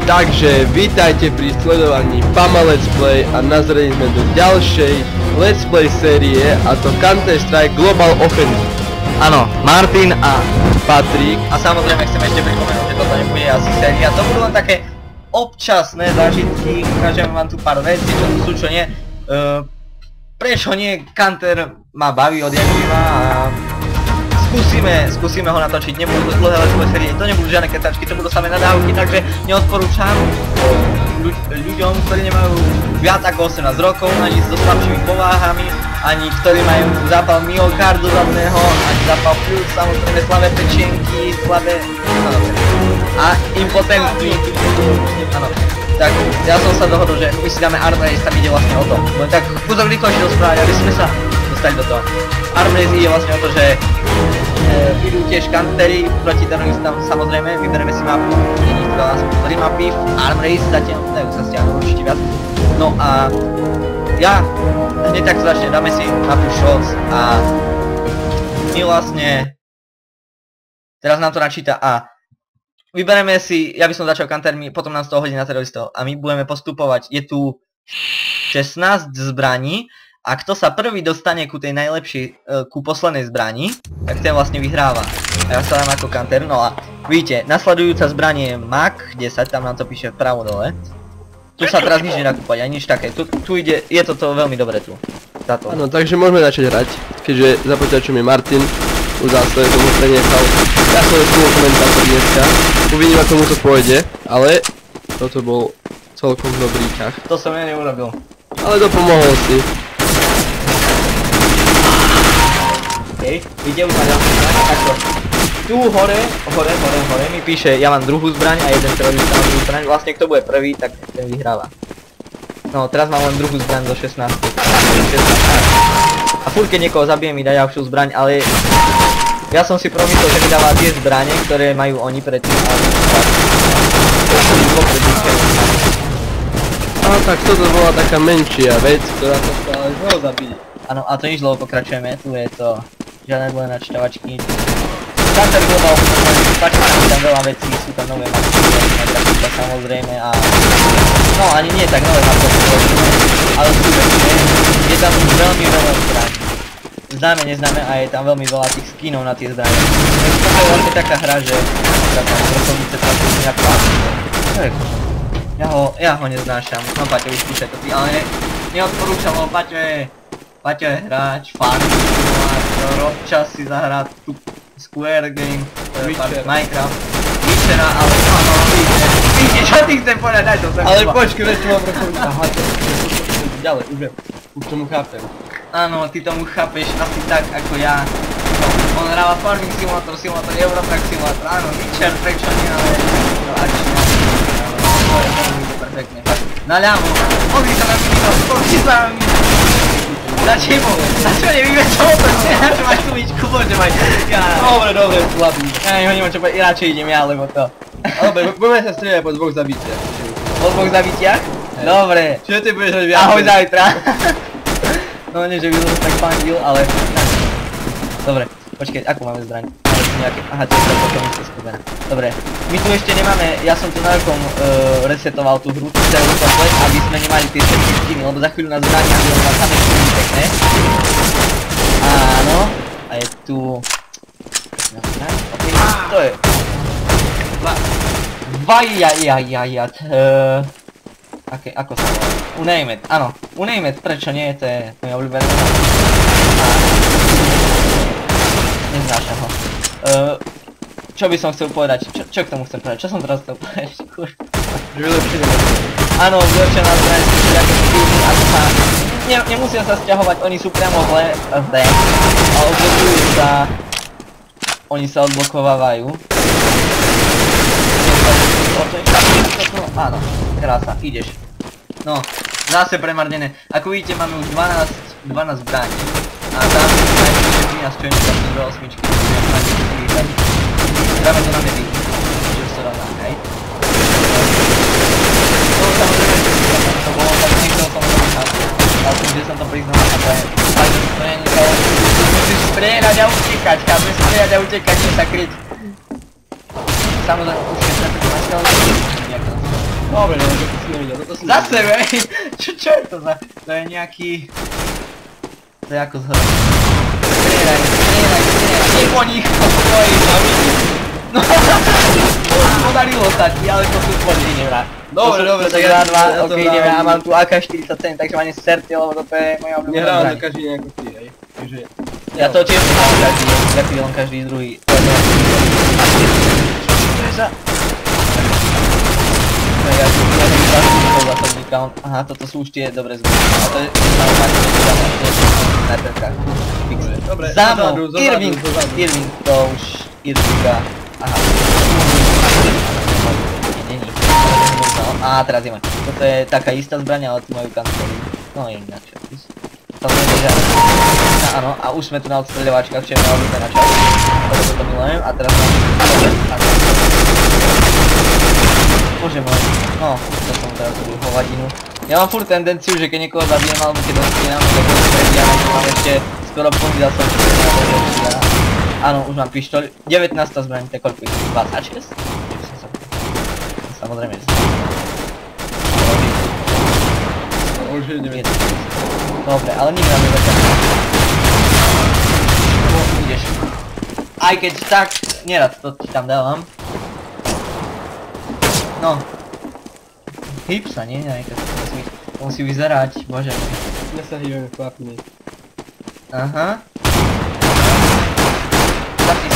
Takže vítajte pri sledovaní Pama Let's Play a nazreli sme do ďalšej Let's Play série, a to Counter-Strike Global Offensive. Áno, Martin a Patrik. A samozrejme chcem ešte pripomenúť, že toto nebude asi séria, to budú len také občasné zážitky, ukážem vám tu pár vecí, čo tu sú, čo nie. Prečo nie, Counter ma baví odjak živa a skúsime ho natočiť, nebudú to dlhé let's play série, to nebudú žiadne ketačky, to budú samé nadávky, takže neodporúčam ľuďom, ktorí nemajú viac ako 18 rokov, ani so slabšími pováhami, ani ktorí majú zápal myokardu zadného, ani zápal pľúc, samozrejme slabé pečienky, slabé a impotentní. Áno. Tak ja som sa dohodol, že my si dáme Arm Race, tam ide vlastne o to. Len tak kúzok rýchlejšie rozprávať, aby sme sa dostali do toho. Arm Race ide vlastne o to, že idú tiež countery proti teroristám, samozrejme, vybereme si mapu, nie je veľa, 3 mapy, Arm Race zatiaľ, dajú sa stiahnuť určite viac. No a ja hneď tak začne, dáme si mapu Shots a my vlastne, teraz nám to načíta a vybereme si, ja by som začal countermi, potom nám z toho hodí na teroristov a my budeme postupovať, je tu 16 zbraní. A kto sa prvý dostane ku tej najlepšej, ku poslednej zbrani, tak ten vlastne vyhráva. A ja sa dám ako counter, no a vidíte, nasledujúca zbraň je MAC 10, tam nám to píše vpravo dole. Tu sa teraz nič nedá kúpať, ani nič také, tu ide, je toto veľmi dobre tu. Táto. Áno, takže môžeme začať hrať, keďže za počítačom je Martin, už zase som ho prenechal. Ja som spolu komentátor dneska, uvidím ako mu to pôjde, ale toto bol celkom dobrý ťah. To som ja neurobil. Ale dopomohol si. Ide už na ďalšiu zbraň, takto. Tu hore mi píše, ja mám druhú zbraň a jeden terorista má druhú zbraň, vlastne kto bude prvý, tak ten vyhráva. No, teraz mám len druhú zbraň do 16. A furt keď niekoho zabijem mi dá ďalšiu zbraň, ale ja som si promyslel, že mi dáva tie zbrane, ktoré majú oni predtým, ale No tak toto bola taká menšia vec, ktorá sa stále znovu zabili. Áno, a to nič dlho pokračujeme, tu je to žiadne dlhé načítavačky. Counter Global, páči sa mi tam veľa vecí, sú tam nové mapy, grafika samozrejme a no ani nie tak nové mapy, ale sú väčšie, je tam veľmi veľa zbraní. Známe, neznáme a je tam veľmi veľa tých skinov na tie zbranie. Takže toto je vlastne taká hra, že vrcholnice tlačí nejak pásne. Čo je to? Ja ho neznášam, no Paťo už píše to ty, ale neodporúčam ho, Paťo je hráč, fan, občas si zahrá tu Square Game, Minecraft, Witchera, ale no, vidíte, čo ty chcem povedať, daj to sem. Ale počkej, ešte mám vrcholnice, aha, ďalej, už viem, už tomu chápem. Áno, ty tomu chápeš asi tak ako ja. On hráva Farming Simulator, Eurotrack Simulator, áno, Witcher, prečo nie, ale to je veľmi perfektne, fakt. Naľavo, pozri sa na mi, Na čemu? Na čo nevieme čo to? Na čo máš tú myčku, bože maj. Dobre, slabý. Ja ho nemám čo povedať, radšej idem ja, lebo to. Dobre, budeme sa strieľať po dvoch zabitiach. Po dvoch zabitiach? Dobre. Čiže ty budeš hrať viac. Ahoj zajtra. No nie, že by som tak fandil, ale... Dobre, počkej, akú máme zbraň? Aha, to je to potom sa skupená. Dobre, my tu ešte nemáme, ja som tu na rokom resetoval tú hru, celú komplet, aby sme nemali tie všetky skiny, lebo za chvíľu nás zbrania, aby on má samé skiny pekné. Áno, a je tu... To je... Vajajajajat... Ako sa volá? Unaimed, áno, Unaimed, prečo nie, to je moje obľúbené. Neznášam ho. Čo by som chcel povedať? Čo k tomu chcem povedať? Čo som teraz chcel povedať? Áno, vylepšená zbraň, ako skilly, ako sa... Nemusia sa sťahovať, oni sú priamo v D. A odblokujú sa... Oni sa odblokovávajú. Áno, krása, ideš. No, zase premarnené. Ako vidíte, máme už 12 zbraní. A tam najbližšie 13, čo je nekam do 8. Dáme to na medy, že sa dá tak, hej. To samozrejme, že to bolo, tak nechcel som to nechápať. Ale tým, že som to priznal, a to je nechal. Musíš strieľať a utekať, chápeš? Strieľať a utekať, nie sa kryť. Samozrejme, už keď sa to nastavil, nejak to Dobre, no, to si nevidel, toto si Za sebe! Čo je to za... To je nejaký... To je ako zhora. Strieľaj, nie po nich, stojí na vidí. No, podarilo sa ti, ale to sú tvoj nevrá. Dobre, tak ja ok, ideme, ja mám tu AK-47, takže ma neserte, lebo toto je moja obľúbená Nehrávam zbraň. to každý nejako ty, hej. Takže... Ja to tiež mám každý, len každý druhý. Čo je za... Ja tu neviem zásobníka, aha, toto sú už tie dobré zbraň. A to je... Snajperka. Dobre, Za mnou! zozadu. Irving, to už... Irvinga. Aha. Není. Á, teraz je mať. Toto je taká istá zbraň, ale tu majú kanceláriu. No je ináč. To nebežia. Áno, a už sme tu na odstreľovačkách, čo je mňa obľúbená časť. Toto milujem, a teraz mám... Bože môj, no, to som teraz robil hovadinu. Ja mám furt tendenciu, že keď niekoho zabijem alebo keď dostínam, tak ho prebíjam, mám ešte skoro povídal som, že áno, už mám pištoľ, 19. zbraň, to je koľko ich? 26? Samozrejme, že Už je 9. dobre, ale nikto nám nezačal. No, ideš. Aj keď tak, nerad to ti tam dávam. No. Hýb sa, nie? To musí vyzerať, bože môj. Dnes sa hýbeme chlapmi. Aha. Zapni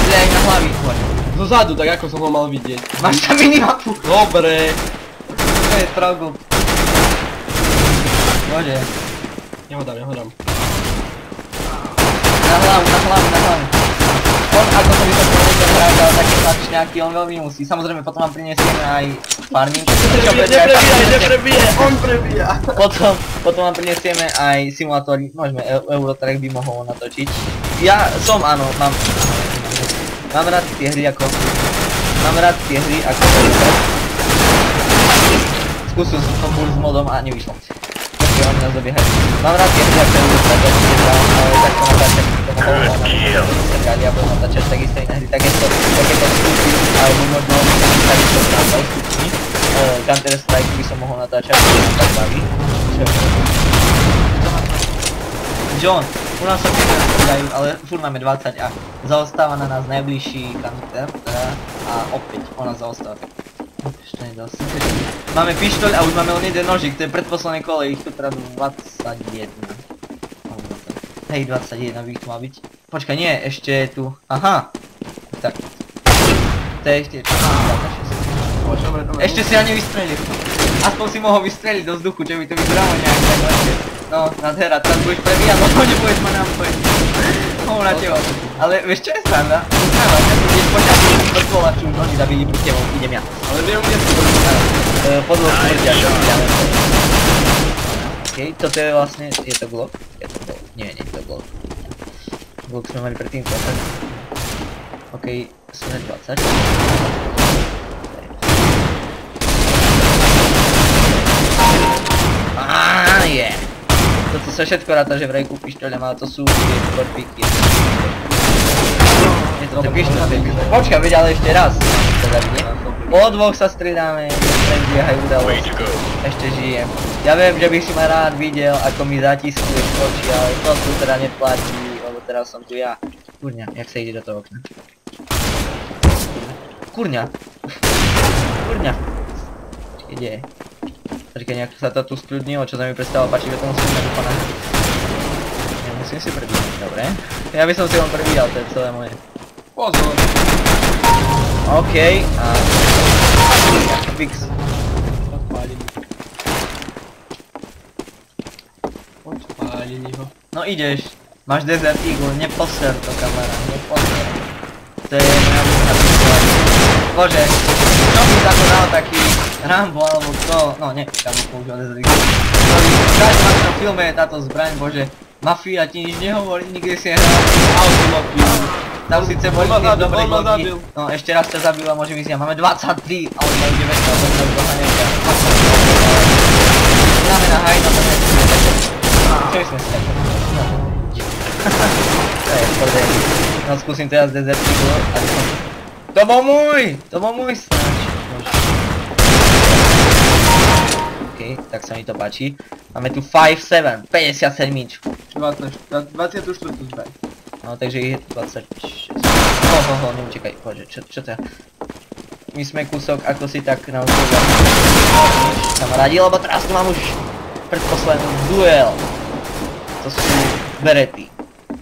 si, aj na hlavy, poď. Zozadu, tak ako som ho mal vidieť. Máš tam minimapu. Dobre. To je struggle. Bože. Ja ho dám. Na hlavu. On, ako som vysvetlil, že hráč dal také tlačňáky, on veľmi musí. Samozrejme, potom vám prinesieme aj farming. Neprebije, on prebíja. Potom vám prinesieme aj simulátory, môžeme, Eurotrack by mohol natočiť. Ja som, áno, mám rád tie hry ako... Skúsil som to furt s modom a nevyšlo. Oni nás dobiehajú. Mám rád tie hry ako Eurotrack, ale takto natáčať to mohol ja budem natáčať takisto iné hry, takéto vstupy, alebo možno takisto natáčať vstupy. Counter Strike by som mohol natáčať, keď nám tak baví. John, u nás sa dajú, ale furt máme 20 a zaostáva na nás najbližší Counter a opäť ona zaostáva. Ešte nedal si. Máme pištoľ a už máme len jeden nožík, to je predposledné kole, ich tu teraz 21. Hej, 21 by ich tu mal byť. Počkaj, nie, ešte je tu... Aha! Tak. To je ešte... 26. Ešte si ja nevystrelil. Aspoň si mohol vystreliť do vzduchu, čo by to vyzeralo nejak tak lepšie. No, nadhera, teraz budeš prebíjať, no nebudeš ma nám to Mohu na teba. Ale vieš čo je sranda? Uznáva, že budeš počať mŕtvola, čo už oni zabili pri tebou, idem ja. Ale viem, kde si to Po dvoch smrťach, okej, toto je vlastne, je to Glock? Nie je to Glock. Glock sme mali predtým 20. Okej, sme 20. Aaaa, je. Toto sa všetko ráta, že vraj kúpiš to, ale to sú tie korpíky. Je to ten pištol. Počkaj, veď ale ešte raz. Po dvoch sa stridáme, prebiehajú udalosti. Ešte žijem. Ja viem, že by si ma rád videl, ako mi zatiskuješ oči, ale to tu teda neplatí, lebo teraz som tu ja. Kurňa, jak sa ide do toho okna. Kurňa. Ide. Počkaj, nejak sa to tu skľudnilo, čo sa mi prestalo páčiť, že to musím nevykonať. Nemusím si prebíjať, dobre. Ja by som si len prebíjal, to je celé moje. Pozor. Okej, a... Fix. Odpálili ho. No ideš. Máš Desert Eagle, neposer to kamera, neposer. To je moja vyšná. Bože, čo by za to dal taký Rambo alebo kto? No nie, tam by použil Desert Eagle. V každom filme je táto zbraň, bože. Mafia ti nič nehovorí, nikdy si nehral automobil. Tam síce boli tým dobré gloky. No ešte raz ťa zabil a môže vyzniať. Máme 23 a oni majú 9, ale to je toho nevia. Znamená hajna, to je čo by sme si takto? To je prdej. No skúsim teraz Desert Eagle a som... To bol môj snáč. OK, tak sa mi to páči. Máme tu 5-7, 57. 24 zbraň. No takže je 26. Neutekaj, bože, čo to je? My sme kúsok ako si tak naučili kamarádi, lebo teraz tu mám už predposledný duel. To sú berety.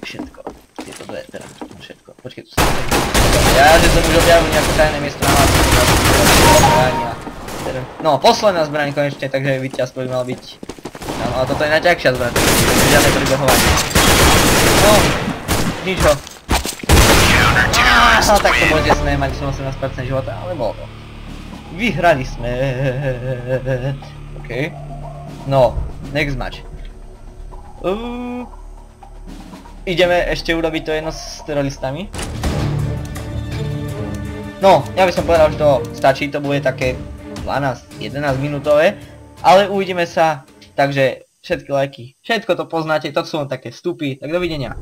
Všetko. Tieto dve teda, všetko. Počkej, tu sa ja, že som už objavil nejaké tajné miesto na vás. No, posledná zbraň konečne, takže víťaz by mal byť. No, ale toto je najťažšia zbraň, takže žiadne pribehovanie. No, nič ho. No tak to bolo desné, mali som 18% života, ale bolo to. Vyhrali sme. OK. No, next match. Ideme ešte urobiť to jedno s teroristami. No, ja by som povedal, že to stačí, to bude také 12-11 minútové. Ale uvidíme sa, takže všetky lajky, všetko to poznáte, to sú len také vstupy, tak dovidenia.